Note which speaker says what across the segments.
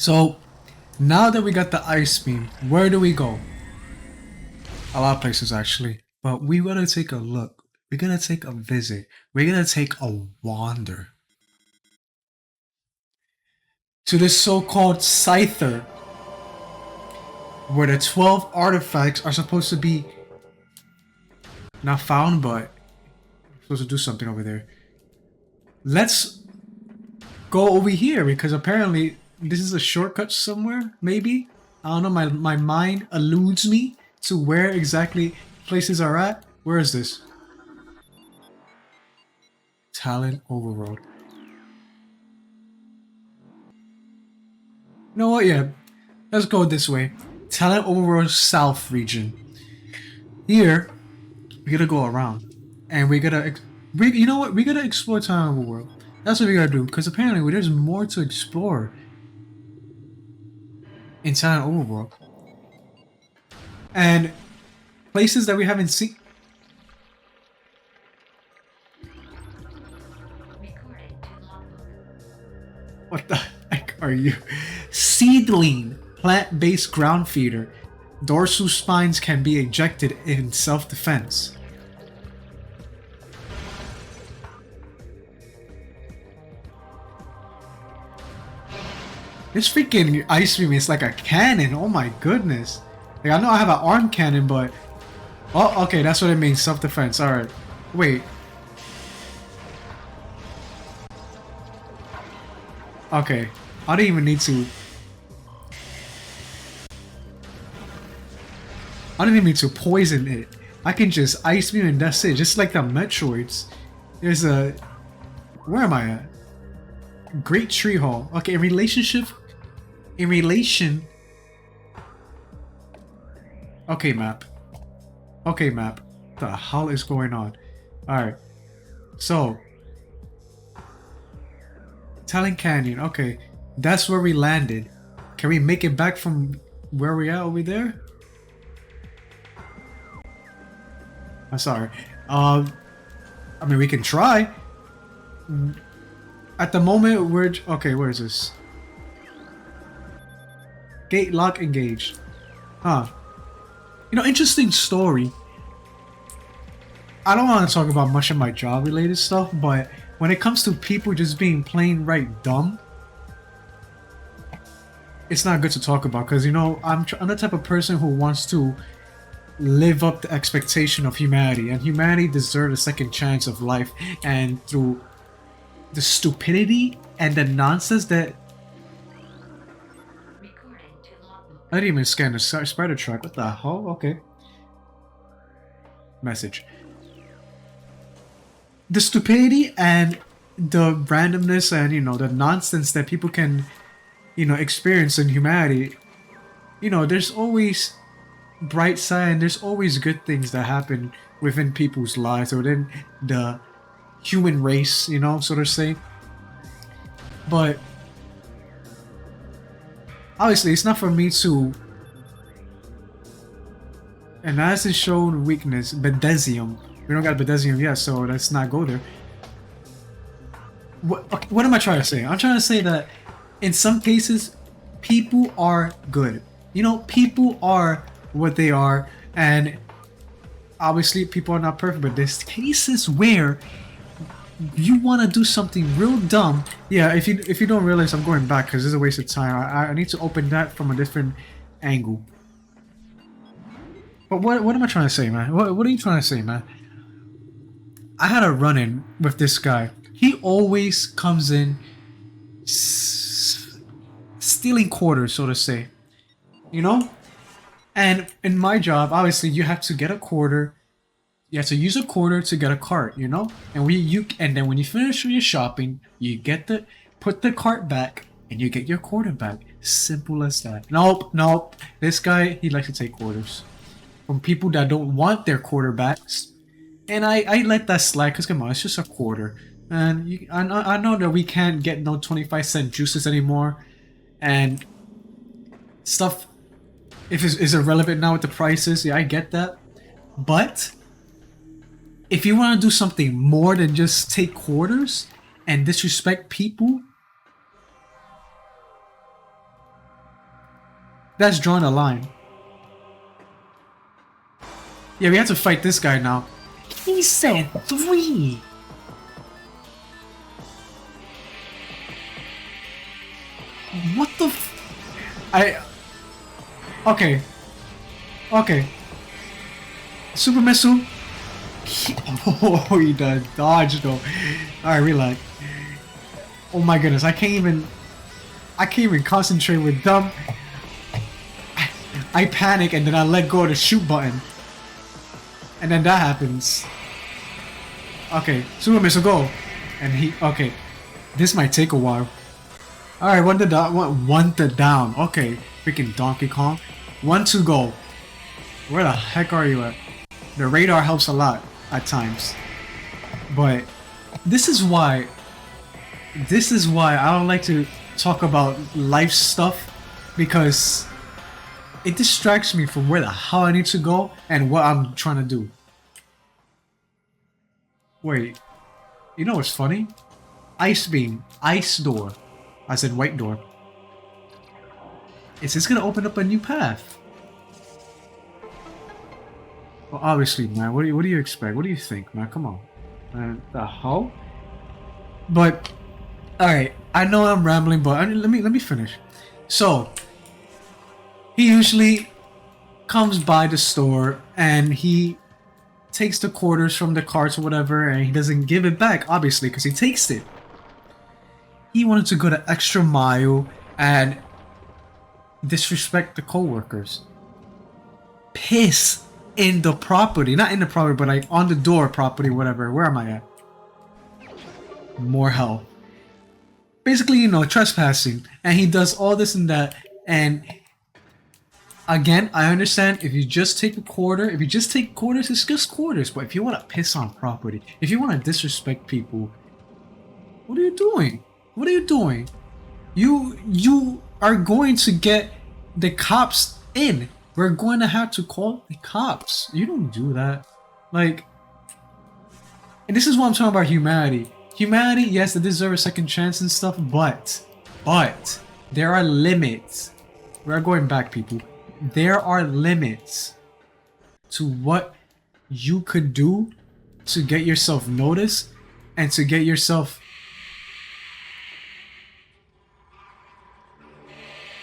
Speaker 1: So now that we got the ice beam, where do we go? A lot of places actually. But we want to take a look. We're gonna take a visit. We're gonna take a wander to this so-called Scyther, where the 12 artifacts are supposed to be not found, but supposed to do something over there. Let's go over here because apparently this is a shortcut somewhere, maybe? I don't know, my mind eludes me to where exactly places are at. Where is this? Talent Overworld. You know what? Yeah, let's go this way. Talent Overworld South region. Here, we gotta go around, and we gotta, you know what? We gotta explore Talent Overworld. That's what we gotta do, because apparently there's more to explore in Talent Overworld, and places that we haven't seen. What the heck are you? Seedling, plant-based ground feeder. Dorsal spines can be ejected in self-defense. This freaking ice beam is like a cannon. Oh my goodness. Like, I know I have an arm cannon, but... Oh, okay, that's what it means. Self-defense. Alright. Wait. Okay. I don't even need to... I don't even need to poison it. I can just ice beam and that's it. Just like the Metroids. There's a... Where am I at? Great Tree Hall. Okay, in relation... Okay, map. Okay, map. What the hell is going on? Alright. So... Talent Canyon. Okay. That's where we landed. Can we make it back from where we are over there? I'm sorry. I mean, we can try. At the moment, we're... Okay, where is this? Gate lock engaged. Huh. You know, interesting story. I don't want to talk about much of my job related stuff, but when it comes to people just being plain right dumb, it's not good to talk about because, you know, I'm the type of person who wants to live up the expectation of humanity, and humanity deserves a second chance of life, and through the stupidity and the nonsense that... I didn't even scan the spider truck. What the hell? Okay. Message. The stupidity and the randomness and, you know, the nonsense that people can, you know, experience in humanity. You know, there's always bright side and there's always good things that happen within people's lives or within the human race, you know, so to say. But obviously, it's not for me to... Analysis showed weakness. Bedesium. We don't got Bedesium yet, so let's not go there. What am I trying to say? I'm trying to say that in some cases, people are good. You know, people are what they are, and obviously people are not perfect, but there's cases where you want to do something real dumb. Yeah, if you don't realize, I'm going back because this is a waste of time. I need to open that from a different angle. But what am I trying to say, man? What are you trying to say, man? I had a run-in with this guy. He always comes in stealing quarters, so to say. You know? And in my job, obviously, you have to get a quarter. You have to use a quarter to get a cart, you know? And and then when you finish your shopping, you put the cart back and you get your quarter back. Simple as that. Nope. This guy, he likes to take quarters from people that don't want their quarterbacks. And I let that slide because, come on, it's just a quarter. And I know that we can't get no 25-cent juices anymore. And stuff is irrelevant now with the prices. Yeah, I get that. But if you want to do something more than just take quarters and disrespect people, That's drawing a line. Yeah, we have to fight this guy now. He said 3! What the Okay. Okay. Super missile. Oh, he does dodge though. Alright, relax. Oh my goodness, I can't even concentrate with them. I panic and then I let go of the shoot button. And then that happens. Okay, super missile go. And okay. This might take a while. Alright, one to down. Okay, freaking Donkey Kong. 1 to go. Where the heck are you at? The radar helps a lot at times. But this is why I don't like to talk about life stuff, because it distracts me from where the hell I need to go and what I'm trying to do. Wait, you know what's funny? Ice beam, ice door. I said white door. Is this gonna open up a new path? Well, obviously, man. What do you expect? What do you think, man? Come on, man. The hell? But all right, I know I'm rambling, but let me finish. So he usually comes by the store and he takes the quarters from the carts or whatever, and he doesn't give it back, obviously, because he takes it. He wanted to go the extra mile and disrespect the co-workers. Piss in the property. Not in the property, but like on the door property, whatever. Where am I at? More hell. Basically, you know, trespassing. And he does all this and that. And again, I understand if you just take a quarter, if you just take quarters, it's just quarters. But if you want to piss on property, if you want to disrespect people, what are you doing? What are you doing? You are going to get the cops in. We're going to have to call the cops. You don't do that. Like, and this is what I'm talking about, humanity. Humanity, yes, they deserve a second chance and stuff, but there are limits. We are going back, people. There are limits to what you could do to get yourself noticed and to get yourself.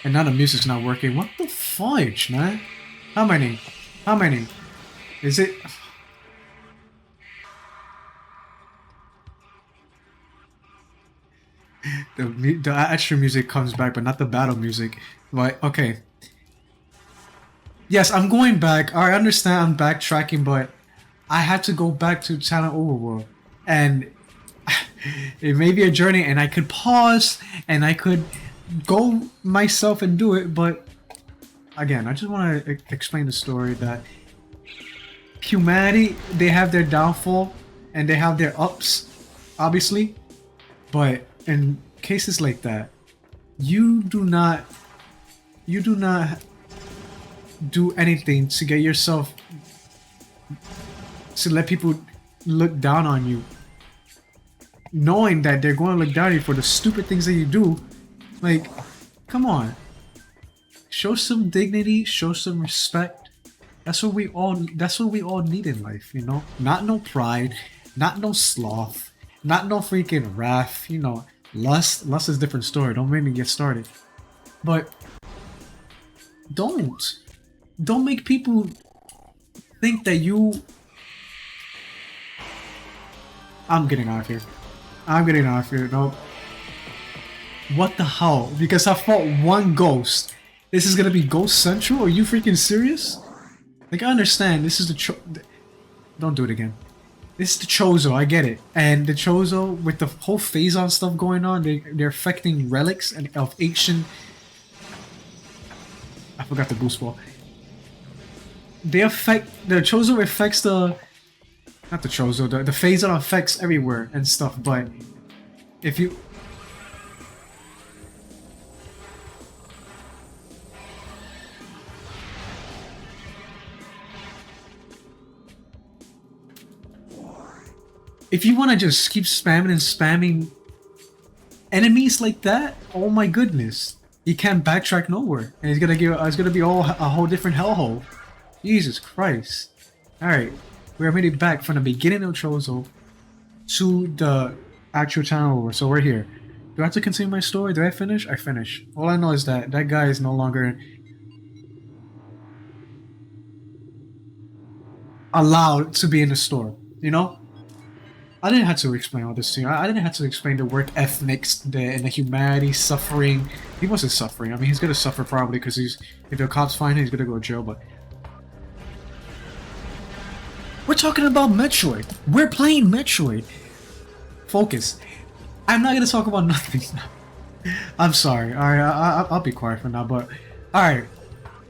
Speaker 1: And now the music's not working. What the fudge, man? How many? How many? Is it? The extra music comes back, but not the battle music. But okay. Yes, I'm going back. I understand I'm backtracking, but I had to go back to Channel Overworld. And it may be a journey, and I could pause, and I could go myself and do it, but again, I just want to explain the story that humanity, they have their downfall and they have their ups, obviously, but in cases like that, you do not do anything to get yourself, to let people look down on you, knowing that they're going to look down on you for the stupid things that you do. Like, come on. Show some dignity, show some respect. That's what we all need in life, you know? Not no pride, not no sloth, not no freaking wrath, you know. Lust is a different story. Don't make me get started. But don't make people think that you. I'm getting out of here. Nope. What the hell? Because I fought one ghost. This is gonna be Ghost Central? Are you freaking serious? Like, I understand. This is the Don't do it again. This is the Chozo, I get it. And the Chozo, with the whole phase-on stuff going on, they're affecting relics and of ancient. I forgot the boost ball. The Chozo affects the. Not the Chozo, the phase-on affects everywhere and stuff, but if you. If you want to just keep spamming enemies like that, oh my goodness. he can't backtrack nowhere, and it's gonna be all a whole different hellhole. Jesus Christ! All right, we are made it back from the beginning of Chozo to the actual channel over. So we're here. Do I have to continue my story? Did I finish? I finished. All I know is that that guy is no longer allowed to be in the store. You know? I didn't have to explain all this to you. I didn't have to explain the work ethics and the humanity suffering. He wasn't suffering. I mean, he's gonna suffer probably because if the cops find him, he's gonna go to jail. But we're talking about Metroid. We're playing Metroid. Focus. I'm not gonna talk about nothing. I'm sorry. All right, I'll be quiet for now. But all right,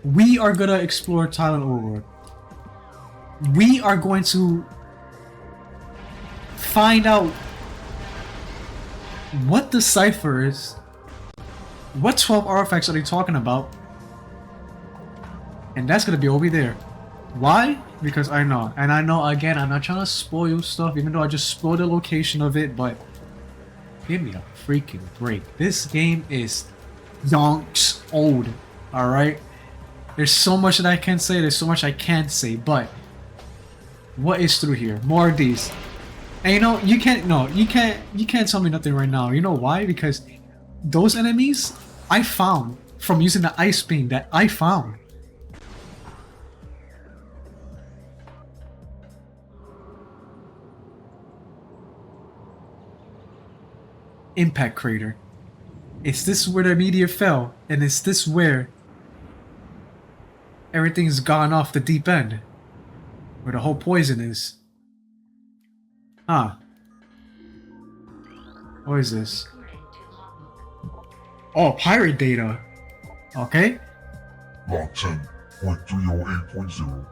Speaker 1: we are gonna explore Thailand Overworld. We are going to find out what the cipher is. What 12 artifacts are they talking about? And that's gonna be over there. Why? Because I know. And I know, again, I'm not trying to spoil stuff, even though I just spoiled the location of it, but give me a freaking break. This game is yonks old, alright? There's so much that I can say, there's so much I can't say, but what is through here? More of these. And you know, you can't tell me nothing right now. You know why? Because those enemies I found from using the ice beam that I found. Impact crater. Is this where the meteor fell? And is this where everything's gone off the deep end? Where the whole poison is? Huh. What is this? Oh, pirate data. Okay.
Speaker 2: Log 10.308.0.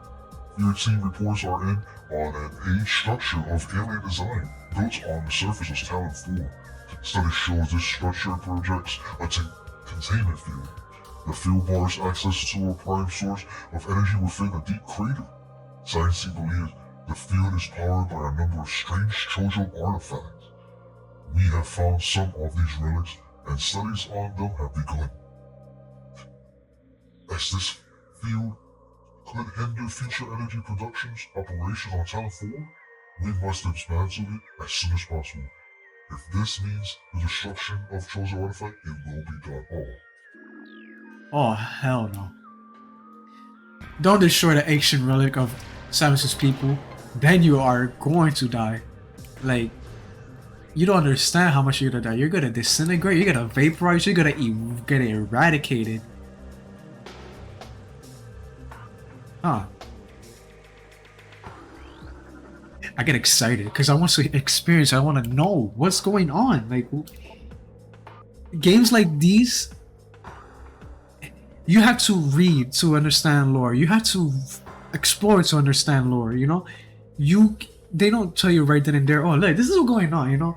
Speaker 2: Your team reports are in on an age structure of alien design built on the surface of Talent 4. Study shows this structure projects a containment field. The field bars access to a prime source of energy within a deep crater. Scientists believe the field is powered by a number of strange Chozo artifacts. We have found some of these relics, and studies on them have begun. As this field could hinder future energy production's operations on Talent 4, we must dismantle it as soon as possible. If this means the destruction of Chozo artifact, it will be done all.
Speaker 1: Oh, hell no. Don't destroy the ancient relic of Samus's people, then you are going to die. Like, you don't understand how much you're gonna die. You're gonna disintegrate, you're gonna vaporize, you're gonna get eradicated. Huh. I get excited because I want to experience, I want to know what's going on. Like, games like these, you have to read to understand lore. You have to explore to understand lore, you know? They don't tell you right then and there, oh look, this is what's going on, you know?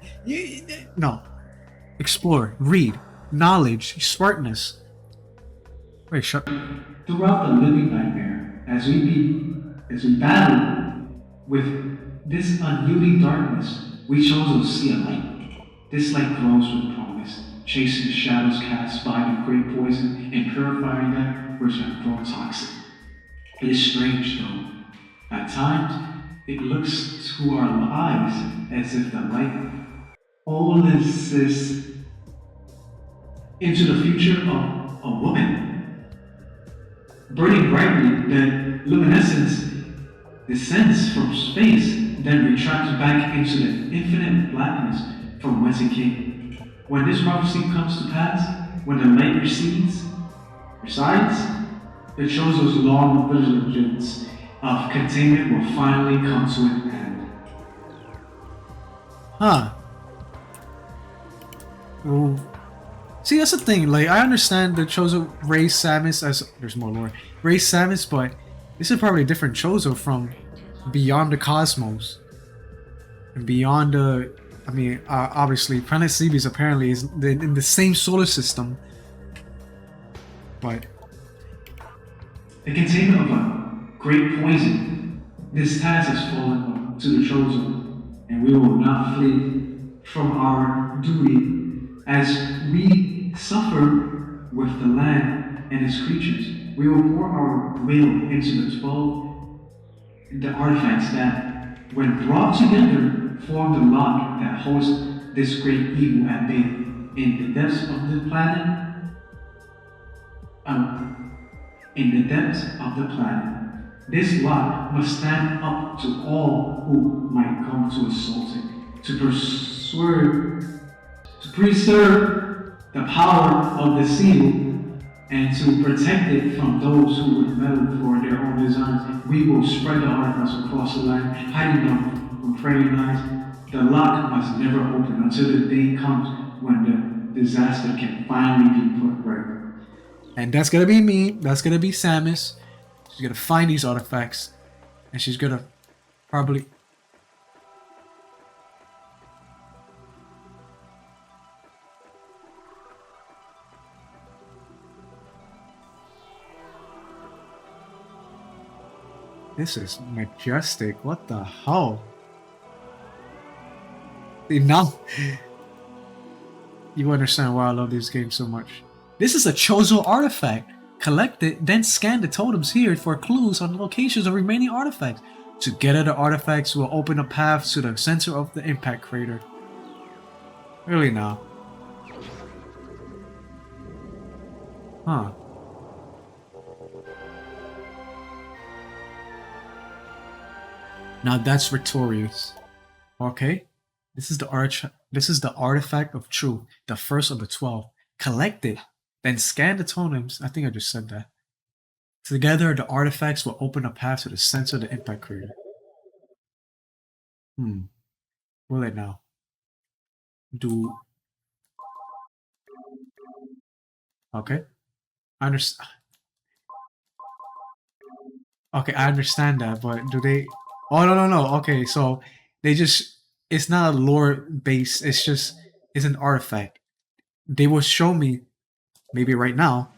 Speaker 1: No. Explore, read, knowledge, smartness. Wait, shut. Throughout the living nightmare, as we battle with this unyielding darkness, we Chozo see a light. This light glows with promise, chasing the shadows cast by the great poison and purifying them which have grown toxic. It is strange though. At times, it looks to our eyes as if the light olives into the future of a woman. Burning brightly, the luminescence descends from space, then retracts back into the infinite blackness from whence it came. When this prophecy comes to pass, when the light resides, the Chozo's long vigilance of containment will finally come to an end. Huh. Well, see, that's the thing. Like, I understand the Chozo raised Samus as there's more lore. Raised Samus, but this is probably a different Chozo from beyond the cosmos and beyond the. I mean, obviously, Planet Seabees apparently is in the same solar system, but the containment of a great poison. This task has fallen to the Chozo, and we will not flee from our duty as we suffer with the land and its creatures. We will pour our will into the 12 the artifacts that, when brought together, form the lock that holds this great evil at bay. In the depths of the planet, um, in the depths of the planet, this lock must stand up to all who might come to assault it, to preserve the power of the seal and to protect it from those who would meddle for their own designs. We will spread the artifacts across the land, hiding them from praying eyes. The lock must never open until the day comes when the disaster can finally be put right. And that's gonna be me. That's gonna be Samus. She's gonna find these artifacts, and she's gonna probably. This is majestic. What the hell? Now, you understand why I love this game so much. This is a Chozo artifact. Collect it, then scan the totems here for clues on the locations of remaining artifacts. Together, the artifacts will open a path to the center of the impact crater. Really now? Huh. Now that's victorious. Okay. This is the artifact of truth, the first of the 12. Collect it, then scan the totems. I think I just said that. Together, the artifacts will open a path to the center of the impact crater. Will it now? Okay. I understand. Okay, I understand that, but do they? Oh no. Okay, so they just it's not a lore base. It's an artifact. They will show me maybe right now.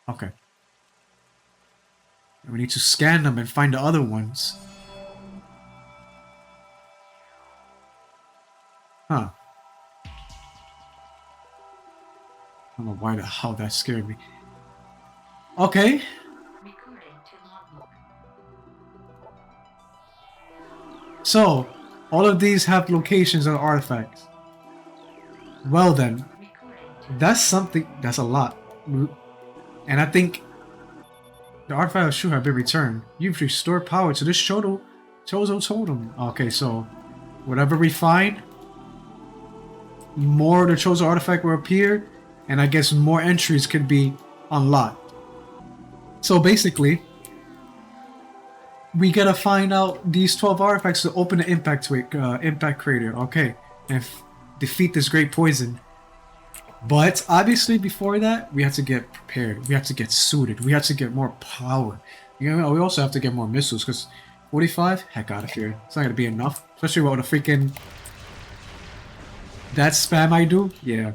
Speaker 1: Okay. We need to scan them and find the other ones. Huh. I don't know why the hell that scared me. Okay. So, all of these have locations and artifacts. Well then, that's something, that's a lot. And I think the artifacts should have been returned. You've restored power to this Chozo totem. Okay, so whatever we find, more of the Chozo artifact will appear, and I guess more entries could be unlocked. So basically, we gotta find out these 12 artifacts to open the impact crater, okay, and defeat this great poison. But obviously, before that, we have to get prepared. We have to get suited. We have to get more power. You know, we also have to get more missiles because 45, heck out of here. It's not gonna be enough, especially with the freaking that spam I do. Yeah,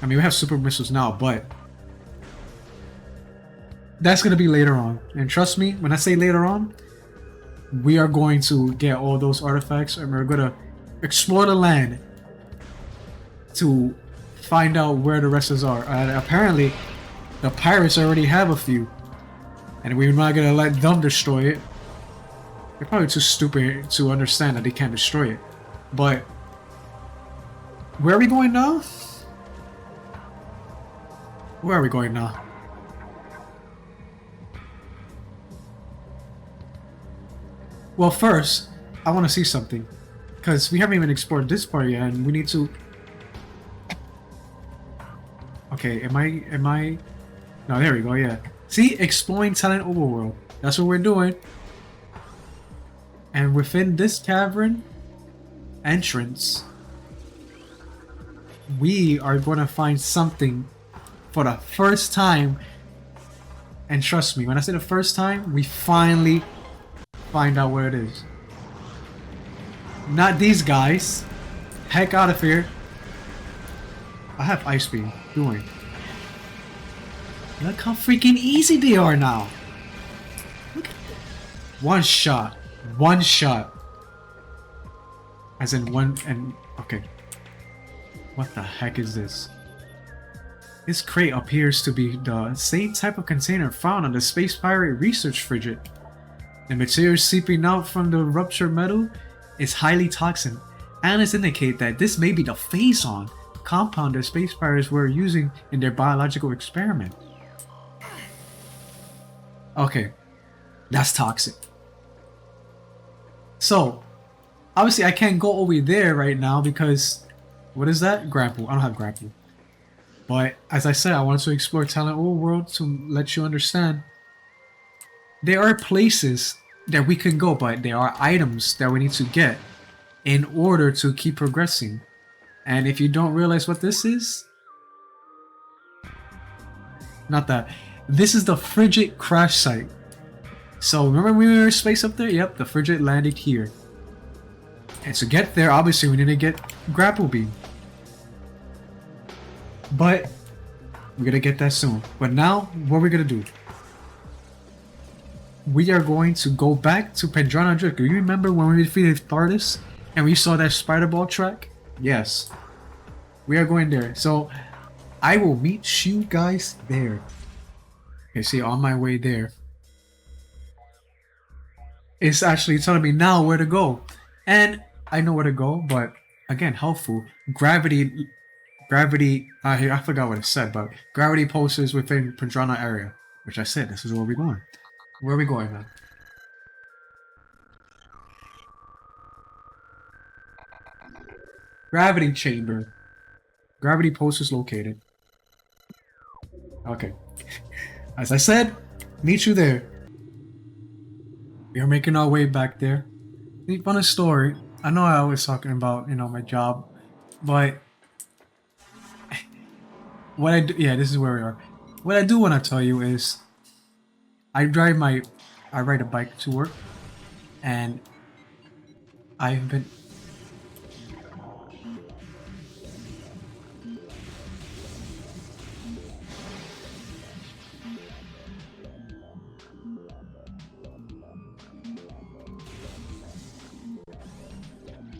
Speaker 1: I mean we have super missiles now, but that's gonna be later on. And trust me, when I say later on, we are going to get all those artifacts and we're gonna explore the land to find out where the rest are. And apparently, the pirates already have a few, and we're not gonna let them destroy it. They're probably too stupid to understand that they can't destroy it. But where are we going now? Where are we going now? Well, first, I want to see something. Because we haven't even explored this part yet, and we need to... Okay, am I... No, there we go, yeah. See? Exploring Talent Overworld. That's what we're doing. And within this cavern entrance, we are going to find something for the first time. And trust me, when I say the first time, we finally find out where it is. Not these guys. Heck out of here. I have Ice Beam. Doing. Look how freaking easy they are now. Look. One shot. One shot. As in one and... Okay. What the heck is this? This crate appears to be the same type of container found on the Space Pirate research frigate. The material seeping out from the ruptured metal is highly toxic. Analysts indicate that this may be the phazon compound the Space Pirates were using in their biological experiment. Okay, that's toxic. So, obviously I can't go over there right now because, what is that? Grapple. I don't have grapple. But, as I said, I wanted to explore Talent Overworld to let you understand. There are places that we can go, but there are items that we need to get in order to keep progressing. And if you don't realize what this is, not that. This is the frigate crash site. So remember when we were in space up there? Yep, the frigate landed here. And to get there, obviously we need to get grapple beam. But we're gonna get that soon. But now, what we're gonna do? We are going to go back to Pendrana Drift. Do you remember when we defeated Thardis and we saw that spider ball track? Yes. We are going there. So I will meet you guys there. Okay, see, on my way there. It's actually telling me now where to go. And I know where to go, but again, helpful. Gravity, I forgot what it said, but gravity pulses within Pendrana area. Which I said, this is where we're going. Where are we going, man? Gravity chamber. Gravity post is located. Okay. As I said, meet you there. We are making our way back there. Deep on a story. I know I was talking about, my job, but what I do, yeah, this is where we are. What I do want to tell you is, I ride a bike to work, and I've been.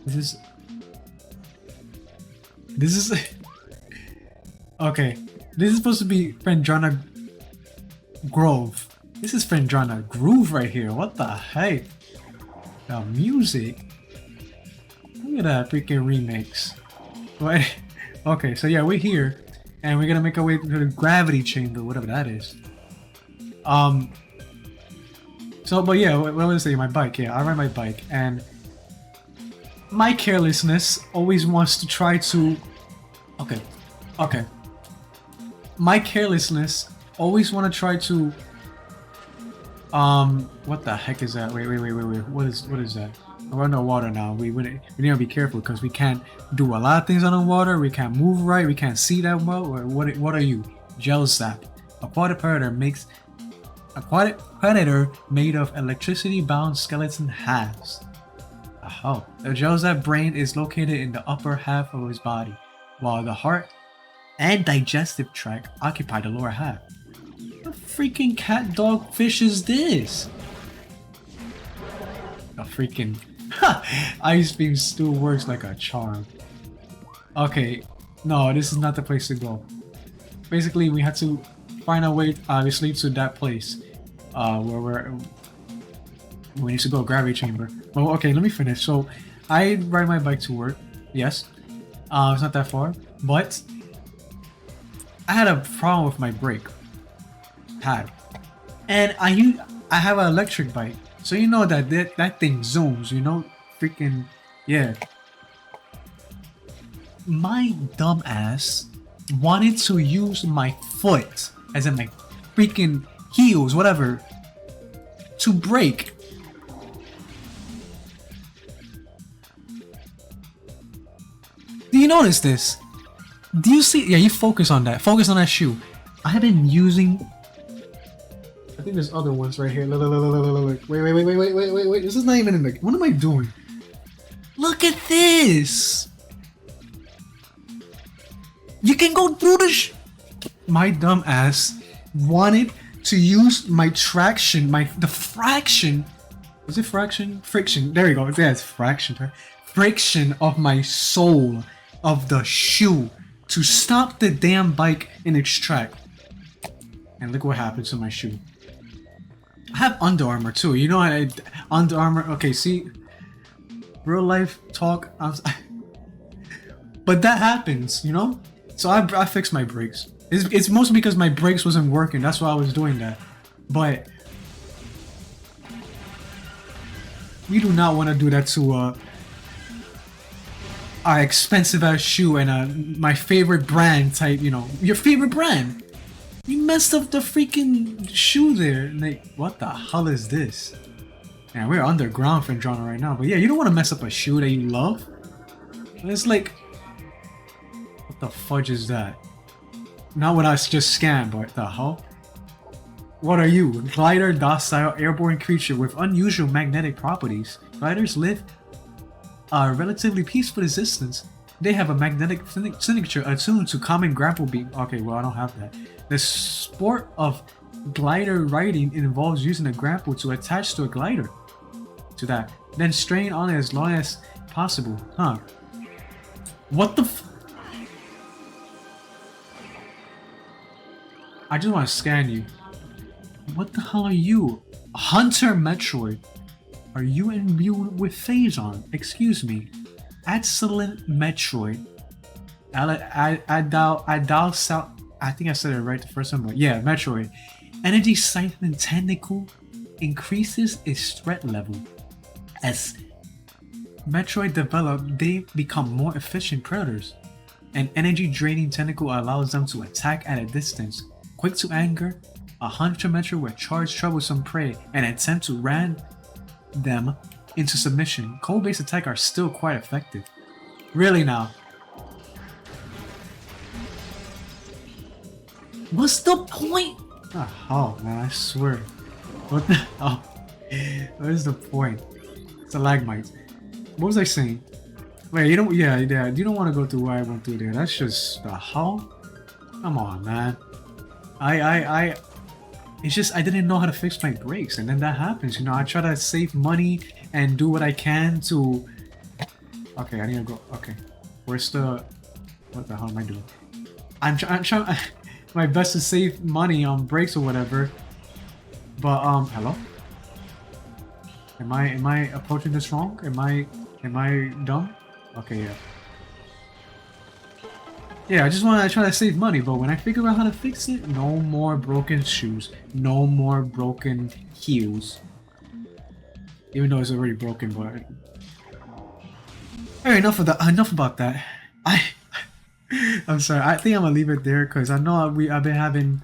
Speaker 1: This is okay. This is supposed to be Pendrana Grove. This is Pendrana Groove right here. What the heck? The music. Look at that freaking remix. But okay, so yeah, we're here, and we're gonna make our way to the gravity chamber, whatever that is. So, but yeah, what was I saying? My bike. Yeah, I ride my bike, and my carelessness always wants to try to. Okay. My carelessness always want to try to. What the heck is that? Wait. What is that? We're underwater now. We need to be careful because we can't do a lot of things underwater. We can't move right. We can't see that well. What are you? Gel sap. Aquatic predator made of electricity-bound skeleton halves. Oh, the Chozo brain is located in the upper half of his body, while the heart and digestive tract occupy the lower half. What freaking cat dog fish is this? A freaking ice beam still works like a charm. Okay, no, this is not the place to go. Basically, we have to find our way, obviously, to that place where we need to go, gravity chamber. Well, okay, let me finish. So, I ride my bike to work. Yes, it's not that far, but I had a problem with my brake pad, and I have an electric bike, so you know that thing zooms. Freaking yeah. My dumb ass wanted to use my foot, as in my freaking heels, whatever, to brake. Do you notice this? Do you see? Yeah, you focus on that. Focus on that shoe. I have been using. I think there's other ones right here. Look. Wait. This is not even in the. What am I doing? Look at this. You can go through the. My dumb ass wanted to use my traction, the fraction. Is it fraction? Friction. There you go. Yeah, it's fraction. Friction of my sole of the shoe to stop the damn bike in its track. And look what happened to my shoe. I have Under Armour too. You know, Under Armour. Okay, see, real life talk. But that happens, you know. So I fixed my brakes. It's mostly because my brakes wasn't working. That's why I was doing that. But we do not want to do that to our expensive ass shoe and my favorite brand type. You know, your favorite brand. You messed up the freaking shoe there. Like, what the hell is this? Yeah, we're underground for John right now. But yeah, you don't want to mess up a shoe that you love. It's like, what the fudge is that? Not what I just scanned, but the hell? What are you? Glider, docile, airborne creature with unusual magnetic properties. Gliders live a relatively peaceful existence. They have a magnetic signature attuned to common grapple beam. Okay, well, I don't have that. The sport of glider riding involves using a grapple to attach to a glider. To that. Then strain on it as long as possible. Huh. What the f- I just want to scan you. What the hell are you? Hunter Metroid. Are you imbued with Phazon? Excuse me. Excellent Metroid. I think I said it right the first time, but yeah, Metroid. Energy Siphon Tentacle increases its threat level. As Metroid develop, they become more efficient predators. An energy draining tentacle allows them to attack at a distance. Quick to anger, a Hunter Metroid will charge troublesome prey and attempt to ram them into submission. Cold-based attacks are still quite effective. Really now? What's the point? Oh man, I swear. What the hell? What is the point? It's a lagmite. What was I saying? Wait, you don't. Yeah, you don't want to go through what I went through there. That's just the hell. Come on, man. It's just I didn't know how to fix my brakes, and then that happens. You know, I try to save money and do what I can to. Okay, I need to go. Okay, where's the? What the hell am I doing? I'm trying my best to save money on brakes or whatever. But hello. Am I approaching this wrong? Am I dumb? Okay, yeah. Yeah, I just want to try to save money, but when I figure out how to fix it, no more broken shoes, no more broken heels. Even though it's already broken, but alright, enough about that. I'm sorry. I think I'm gonna leave it there because I know I've been having.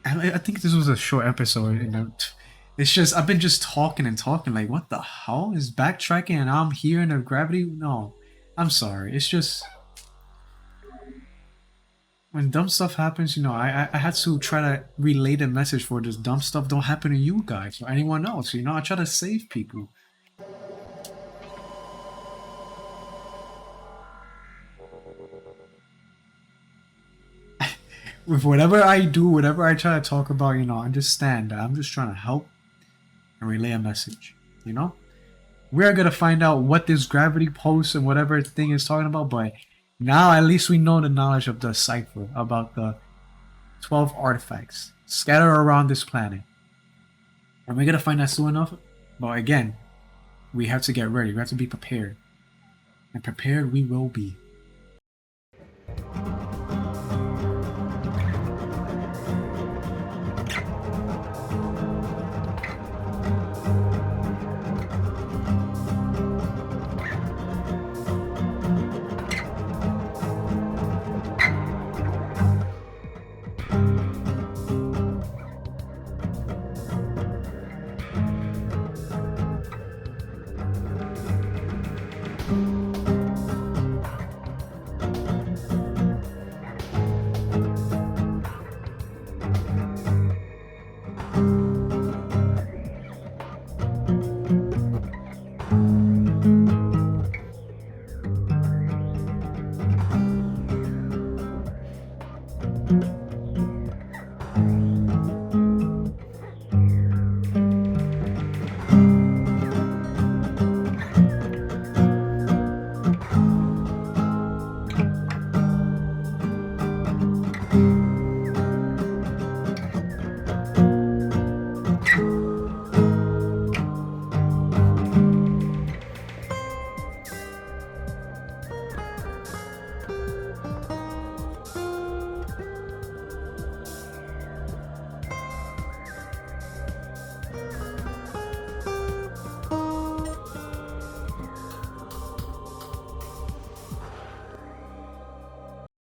Speaker 1: I think this was a short episode, and it's just I've been just talking and talking. Like, what the hell is backtracking? And I'm here in the gravity. No, I'm sorry. It's just when dumb stuff happens, you know. I had to try to relay the message for this dumb stuff don't happen to you guys or anyone else. You know, I try to save people. With whatever I do, whatever I try to talk about, you know, understand that I'm just trying to help and relay a message, you know? We're gonna find out what this gravity pulse and whatever thing is talking about, but now at least we know the knowledge of the cipher about the 12 artifacts scattered around this planet. And we're gonna find that soon enough, but again, we have to get ready, we have to be prepared. And prepared we will be.